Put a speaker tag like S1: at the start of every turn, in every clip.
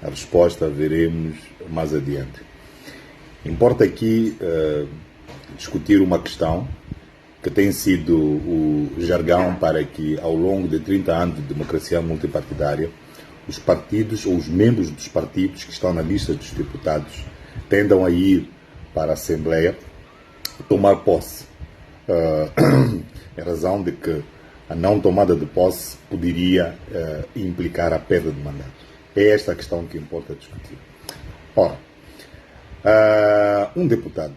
S1: A resposta veremos mais adiante. Importa aqui discutir uma questão que tem sido o jargão para que, ao longo de 30 anos de democracia multipartidária, os partidos ou os membros dos partidos que estão na lista dos deputados tendam a ir para a Assembleia tomar posse, em razão de que a não tomada de posse poderia implicar a perda de mandato. É esta a questão que importa discutir. Ora, um deputado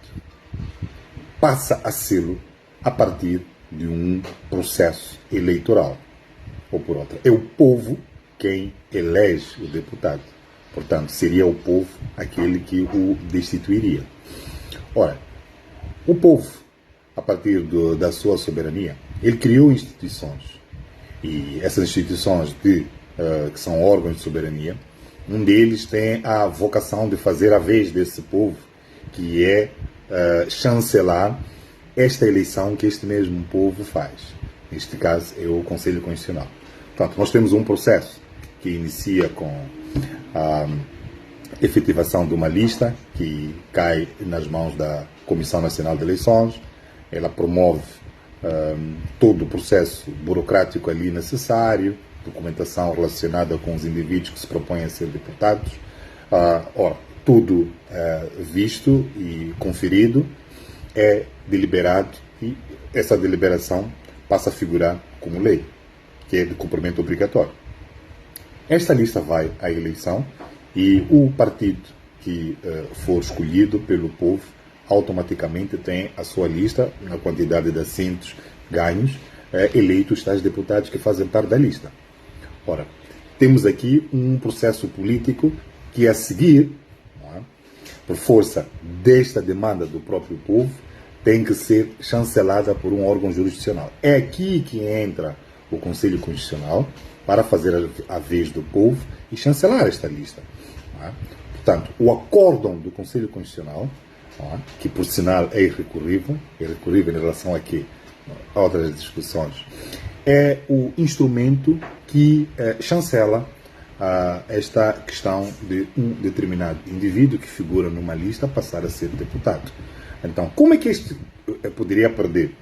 S1: passa a sê-lo a partir de um processo eleitoral, ou por outra. É o povo quem elege o deputado. Portanto, seria o povo aquele que o destituiria. Ora, o povo, a partir da sua soberania, ele criou instituições. E essas instituições que são órgãos de soberania, um deles tem a vocação de fazer a vez desse povo, que é chancelar esta eleição que este mesmo povo faz. Neste caso, é o Conselho Constitucional. Portanto, nós temos um processo que inicia com a efetivação de uma lista que cai nas mãos da Comissão Nacional de Eleições. Ela promove todo o processo burocrático ali necessário, documentação relacionada com os indivíduos que se propõem a ser deputados. Ora, tudo visto e conferido, é deliberado e essa deliberação passa a figurar como lei, que é de cumprimento obrigatório. Esta lista vai à eleição e o partido que for escolhido pelo povo automaticamente tem a sua lista, na quantidade de assentos ganhos, eleitos tais deputados que fazem parte da lista. Ora, temos aqui um processo político que, a seguir, por força desta demanda do próprio povo, tem que ser chancelada por um órgão jurisdicional. É aqui que entra o Conselho Constitucional para fazer a vez do povo e chancelar esta lista. Portanto, o acórdão do Conselho Constitucional, que por sinal é irrecorrível em relação aqui a outras discussões, é o instrumento que chancela esta questão de um determinado indivíduo que figura numa lista passar a ser deputado. Então, como é que este poderia perder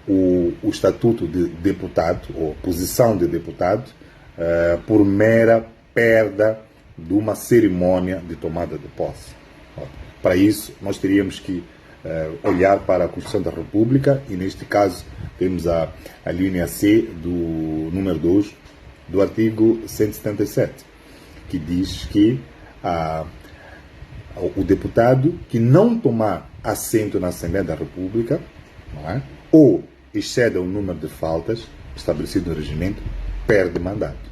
S1: o estatuto de deputado, ou posição de deputado, por mera perda de uma cerimônia de tomada de posse? Para isso, nós teríamos que olhar para a Constituição da República, e neste caso temos a linha C do número 2 do artigo 177, que diz que o deputado que não tomar assento na Assembleia da República, ou exceda o número de faltas estabelecido no regimento, perde mandato.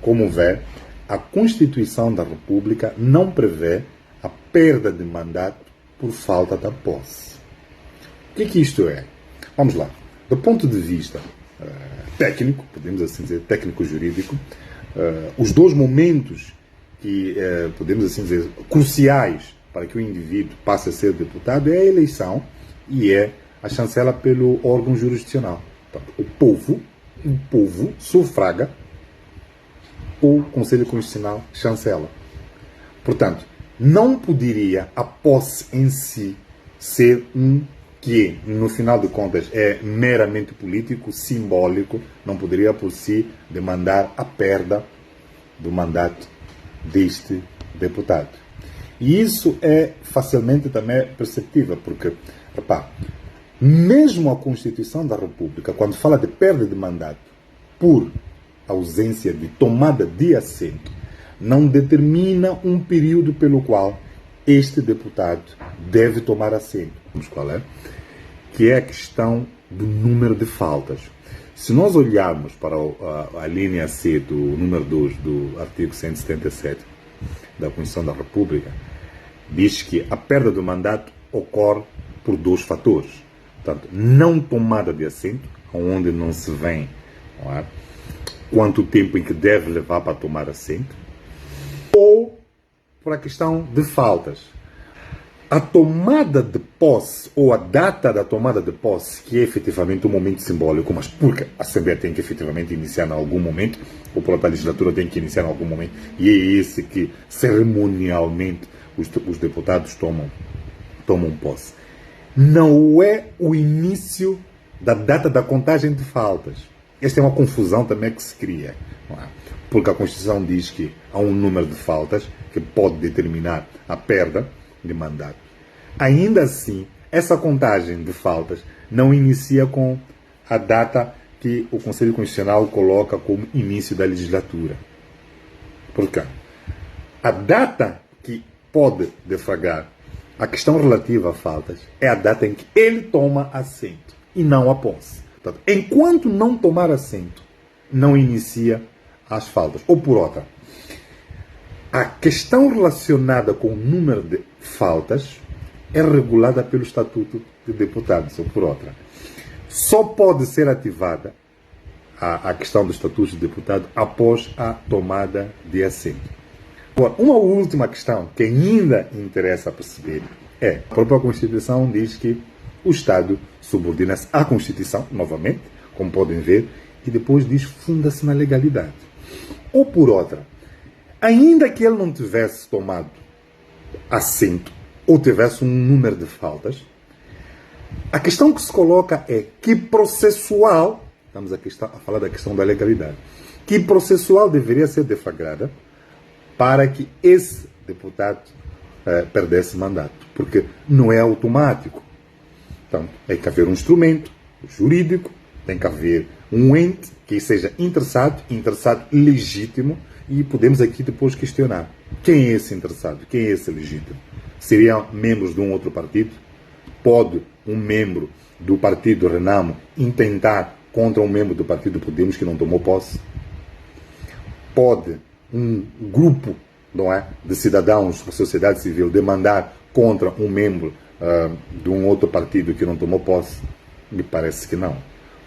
S1: Como vê, a Constituição da República não prevê a perda de mandato por falta da posse. O que isto é? Vamos lá. Do ponto de vista técnico, podemos assim dizer, técnico-jurídico, os dois momentos que, podemos assim dizer, cruciais para que o indivíduo passe a ser deputado é a eleição e é a chancela pelo órgão jurisdicional. Portanto, o povo sufraga, o Conselho Constitucional chancela. Portanto, não poderia a posse em si ser que, no final de contas, é meramente político, simbólico, não poderia por si demandar a perda do mandato deste deputado. E isso é facilmente também perceptível, porque, repare, mesmo a Constituição da República, quando fala de perda de mandato por ausência de tomada de assento, não determina um período pelo qual este deputado deve tomar assento. Vamos qual é? Que é a questão do número de faltas. Se nós olharmos para a linha C do número 2 do artigo 177 da Constituição da República, diz que a perda do mandato ocorre por dois fatores. Portanto, não tomada de assento, onde não se vê quanto tempo em que deve levar para tomar assento, ou por a questão de faltas. a tomada de posse, ou a data da tomada de posse, que é efetivamente um momento simbólico, mas porque a Assembleia tem que efetivamente iniciar em algum momento, ou a legislatura tem que iniciar em algum momento, e é esse que cerimonialmente os deputados tomam posse. Não é o início da data da contagem de faltas. Esta é uma confusão também que se cria, não é? Porque a Constituição diz que há um número de faltas que pode determinar a perda de mandato. Ainda assim, essa contagem de faltas não inicia com a data que o Conselho Constitucional coloca como início da legislatura. Por quê? A data que pode deflagrar a questão relativa a faltas é a data em que ele toma assento e não a posse. Portanto, enquanto não tomar assento, não inicia as faltas. Ou por outra, a questão relacionada com o número de faltas é regulada pelo Estatuto de Deputados, ou por outra. Só pode ser ativada a questão do Estatuto de Deputado após a tomada de assento. Agora, uma última questão que ainda interessa perceber é: a própria Constituição diz que o Estado subordina-se à Constituição, novamente, como podem ver, e depois diz funda-se na legalidade. Ou por outra, ainda que ele não tivesse tomado assento ou tivesse um número de faltas, a questão que se coloca é que processual, estamos aqui a falar da questão da legalidade, que processual deveria ser deflagrada para que esse deputado perdesse mandato. Porque não é automático. Então, tem que haver um instrumento jurídico, tem que haver um ente que seja interessado legítimo, e podemos aqui depois questionar: quem é esse interessado? Quem é esse legítimo? Seriam membros de um outro partido? Pode um membro do partido Renamo intentar contra um membro do partido Podemos que não tomou posse? Pode um grupo, não é, de cidadãos da sociedade civil demandar contra um membro de um outro partido que não tomou posse? Me parece que não.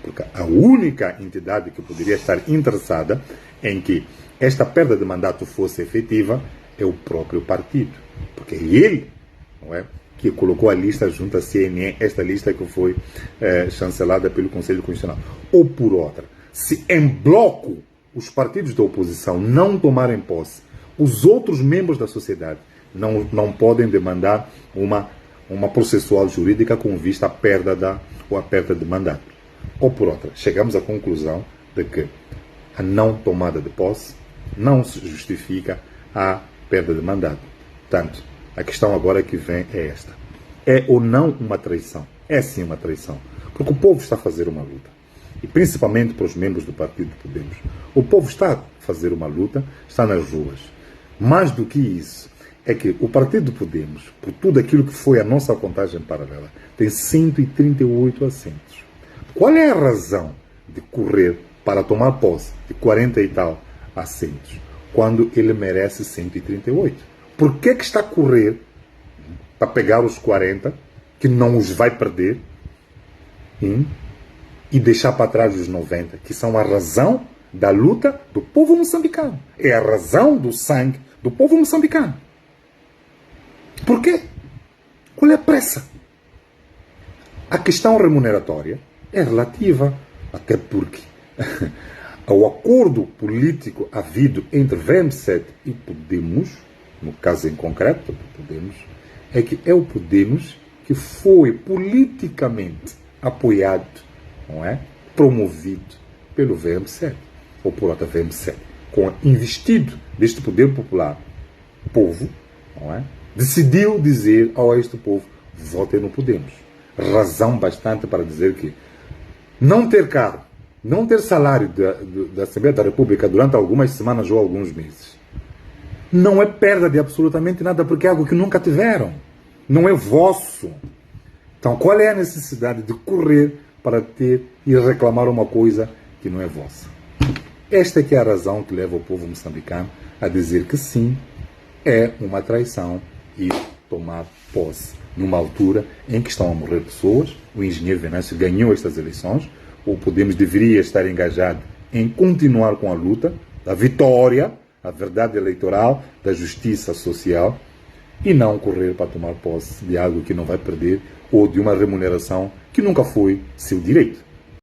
S1: Porque a única entidade que poderia estar interessada em que esta perda de mandato fosse efetiva é o próprio partido. Porque é ele, não é, que colocou a lista junto à CNE, esta lista que foi chancelada pelo Conselho Constitucional. Ou por outra, se em bloco os partidos da oposição não tomarem posse, os outros membros da sociedade não podem demandar uma processual jurídica com vista à perda de mandato. Ou por outra, chegamos à conclusão de que a não tomada de posse não se justifica a perda de mandato. Portanto, a questão agora que vem é esta: é ou não uma traição? É sim uma traição, porque o povo está a fazer uma luta, e principalmente para os membros do Partido Podemos. O povo está a fazer uma luta, está nas ruas. Mais do que isso, é que o Partido Podemos, por tudo aquilo que foi a nossa contagem paralela, tem 138 assentos. Qual é a razão de correr para tomar posse de 40 e tal assentos, quando ele merece 138? Por que está a correr para pegar os 40, que não os vai perder, e deixar para trás os 90, que são a razão da luta do povo moçambicano? É a razão do sangue do povo moçambicano. Por quê? Qual é a pressa? A questão remuneratória é relativa, até porque ao acordo político havido entre VMC e Podemos, no caso em concreto do Podemos, é que é o Podemos que foi politicamente apoiado, não é, promovido pelo VMC, ou por outra VMC, com investido deste poder popular, o povo, não é, decidiu dizer a este povo: votem no Podemos. Razão bastante para dizer que não ter cargo, não ter salário da Assembleia da República durante algumas semanas ou alguns meses não é perda de absolutamente nada, porque é algo que nunca tiveram. Não é vosso. Então, qual é a necessidade de correr para ter e reclamar uma coisa que não é vossa? Esta é que é a razão que leva o povo moçambicano a dizer que sim, é uma traição e tomar posse numa altura em que estão a morrer pessoas. O engenheiro Venâncio ganhou estas eleições. O Podemos deveria estar engajado em continuar com a luta da vitória, a verdade eleitoral, da justiça social, e não correr para tomar posse de algo que não vai perder ou de uma remuneração que nunca foi seu direito.